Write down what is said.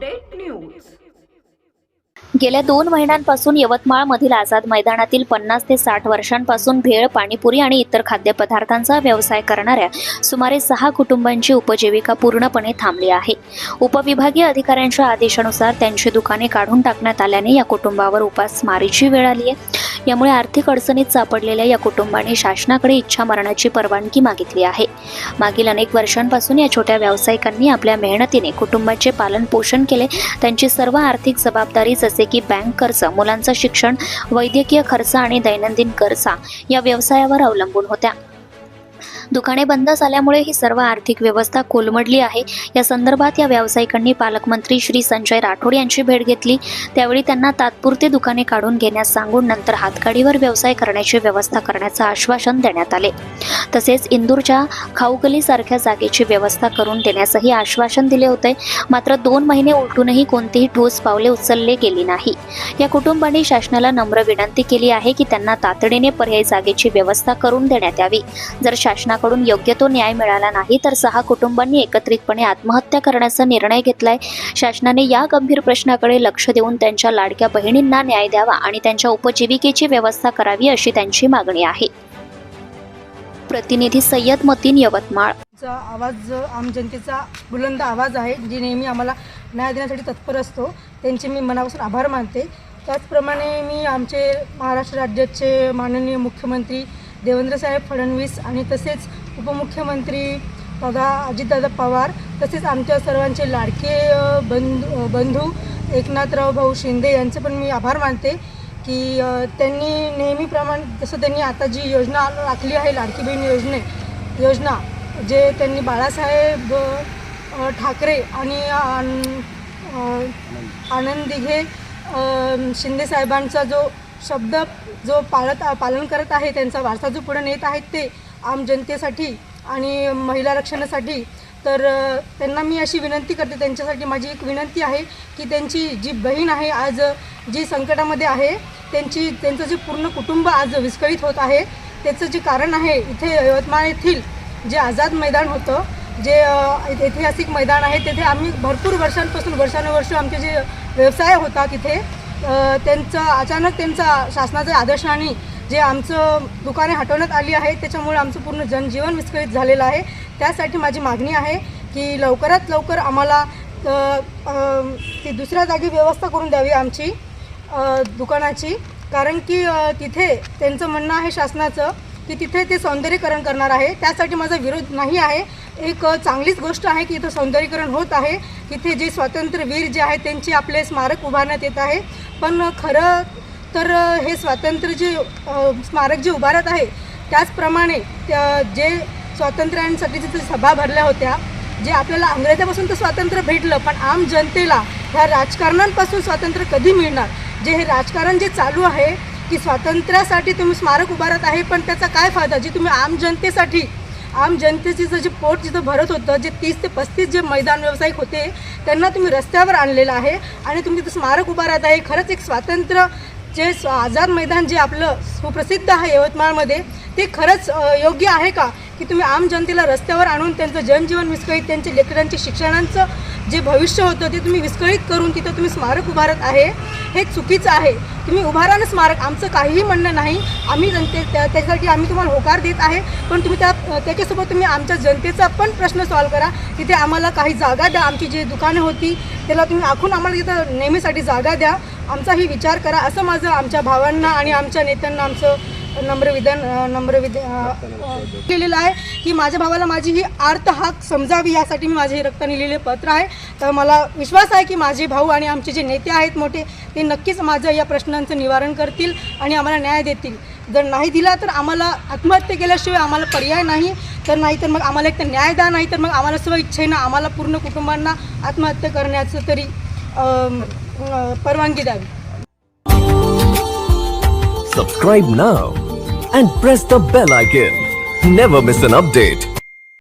Update news. गेल्या 2 महिन्यांपासून यवतमाळमधील आझाद मैदानातील 50 ते 60 वर्षांपासून भेळ, पाणीपुरी आणि इतर खाद्यपदार्थांचा व्यवसाय करणाऱ्या सुमारे 6 कुटुंबांची उपजीविका पूर्णपणे थांबली आहे। उपविभागीय अधिकाऱ्यांच्या आदेशानुसार त्यांची दुकाने काढून टाकण्यात आल्याने या कुटुंबावर उपासमारीची वेळ आली आहे। यामुळे आर्थिक अडचणीत सापडलेल्या या कुटुंबांनी शासनाकडे इच्छा मरणाची परवानगी मागितली आहे। मागील अनेक वर्षांपासून या छोट्या व्यावसायिकांनी आपल्या मेहनतीने कुटुंबाचे पालन पोषण केले। त्यांची सर्व आर्थिक जबाबदारी जसे की बँक कर्ज, मुलांचं शिक्षण, वैद्यकीय खर्च आणि दैनंदिन खर्च या व्यवसायावर अवलंबून होत्या। दुकाने बंद झाल्यामुळे ही सर्व आर्थिक व्यवस्था कोलमडली आहे। या संदर्भात या व्यावसायिकांनी पालकमंत्री श्री संजय राठोड यांची भेट घेतली। त्यावेळी त्यांना तात्पुरते दुकाने काढून घेण्यास सांगून नंतर हातगाडीवर व्यवसाय करण्याची व्यवस्था करण्याचं आश्वासन देण्यात आले। तसेच इंदूरच्या खाऊगलीसारख्या जागेची व्यवस्था करून देण्याचंही आश्वासन दिले होते। मात्र 2 महिने उलटूनही कोणतीही ठोस पावले उचलले गेली नाही। या कुटुंबांनी शासनाला नम्र विनंती केली आहे की त्यांना तातडीने पर्यायी जागेची व्यवस्था करून देण्यात यावी। जर शासनाकडून योग्य तो न्याय मिळाला नाही तर 6 कुटुंबांनी एकत्रितपणे आत्महत्या करण्याचा निर्णय घेतलाय। शासनाने या गंभीर प्रश्नाकडे लक्ष देऊन त्यांच्या लाडक्या बहिणींना न्याय द्यावा आणि त्यांच्या उपजीविकेची व्यवस्था करावी अशी त्यांची मागणी आहे। प्रतिनिधी सय्यद मतीन, यवतमाळ। आवाज आम जनतेचा बुलंद आवाज आहे, जी नेहमी आम्हाला न्याय देण्यासाठी तत्पर असतो। त्यांचे मी मनापासून आभार मानते। त्याचप्रमाणे मी आमचे महाराष्ट्र राज्याचे माननीय मुख्यमंत्री देवेंद्रसाहेब फडणवीस आणि तसेच उपमुख्यमंत्री दादा अजितदादा पवार, तसेच आमच्या सर्वांचे लाडके बंधू एकनाथराव भाऊ शिंदे यांचे पण मी आभार मानते की त्यांनी नेहमीप्रमाणे जसं त्यांनी आता जी योजना आखली आहे लाडकी बहीण योजना जे त्यांनी बाळासाहेब ठाकरे आणि आनंद दिघे शिंदे साहेबांचा जो शब्द जो पालन करत आहे, त्यांचा वारसा जो पुढे नेत आहेत ते आम जनतेसाठी आणि महिला रक्षणासाठी, तर त्यांना मी अशी विनंती करते, त्यांच्यासाठी माझी एक विनंती आहे की त्यांची जी बहीण आहे आज जी संकटामध्ये आहे, त्यांचं जे पूर्ण कुटुंब आज विस्कळीत होत आहे, त्याचं जे कारण आहे इथे यवतमाळ येथील जे आझाद मैदान होतं, जे ऐतिहासिक मैदान आहे, तेथे आम्ही भरपूर वर्षांपासून वर्षानुवर्ष आमचे जे व्यवसाय होता तिथे अचानक त्यांचा शासनाच्या आदेशाने जे आमचं दुकाने हटवण्यात आली आहे, त्याच्यामुळे आमचं पूर्ण जनजीवन विस्कळीत झालेलं आहे। त्यासाठी माझी मागणी आहे की लवकरात लवकर आम्हाला ती दुसऱ्या जागी व्यवस्था करून द्यावी आमची दुकानाची, कारण की तिथे त्यांचं म्हणणं आहे शासनाचं की तिथे ते सौंदर्यीकरण करणार आहे। त्यासाठी माझा विरोध नाही आहे, एक चांगलीच गोष्ट आहे की इथं सौंदर्यीकरण होत आहे। तिथे जे स्वातंत्र्यवीर जे आहेत त्यांचे आपले स्मारक उभारण्यात येत आहे, पण खरं तर हे स्वातंत्र्य जे स्मारक जे उभारत आहे त्याचप्रमाणे जे स्वातंत्र्यांसाठी जिथे सभा भरल्या होत्या, जे आपल्याला अंग्रेजापासून तर स्वातंत्र्य भेटलं, पण आम जनतेला ह्या राजकारणांपासून स्वातंत्र्य कधी मिळणार? जे हे राजकारण जे चालू आहे की स्वातंत्र्यासाठी तुम्ही स्मारक उभारत आहे, पण त्याचा काय फायदा? जे तुम्ही आम जनतेचं जे पोट जिथं भरत होतं, जे 30 ते 35 जे मैदान व्यावसायिक होते त्यांना तुम्ही रस्त्यावर आणलेलं आहे आणि तुम्ही तिथं स्मारक उभारत आहे। खरंच एक स्वातंत्र्य जे आझाद मैदान जे आपलं सुप्रसिद्ध आहे यवतमाळमध्ये, ते खरंच योग्य आहे का की तुम्ही आम जनतेला रस्त्यावर आणून त्यांचं जनजीवन विस्कळीत, त्यांच्या लेकरांचे शिक्षणांचं जे भविष्य होतं ते तुम्ही विस्कळीत करून तिथं तुम्ही स्मारक उभारत आहे? हे चुकीचं आहे। तुम्ही उभारा ना स्मारक, आमचं काहीही म्हणणं नाही, आम्ही त्यासाठी आम्ही तुम्हाला होकार देत आहे, पण तुम्ही त्याच्यासोबत तुम्ही आमच्या जनतेचा पण प्रश्न सॉल्व करा। तिथे आम्हाला काही जागा द्या, आमची जी दुकाने होती त्याला तुम्ही आखून आम्हाला तिथं नेहमीसाठी जागा द्या, आमचाही विचार करा, असं माझं आमच्या भावांना आणि आमच्या नेत्यांना आमचं नम्र केलेलं आहे की माझ्या भावाला माझी ही आर्त हाक समजावी, यासाठी मी माझे रक्ताने लिहिलेले पत्र आहे। तर मला विश्वास आहे की माझे भाऊ आणि आमचे जे नेते आहेत मोठे, ते नक्कीच माझं या प्रश्नांचं निवारण करतील आणि आम्हाला न्याय देतील। जर नाही दिला तर आम्हाला आत्महत्या केल्याशिवाय आम्हाला पर्याय नाही, तर नाहीतर मग आम्हाला एक तर न्याय द्या, नाही तर मग आम्हाला स्वइच्छेनं आम्हाला पूर्ण कुटुंबांना आत्महत्या करण्याचं तरी परवानगी द्यावी। Subscribe now and press the bell icon. Never miss an update.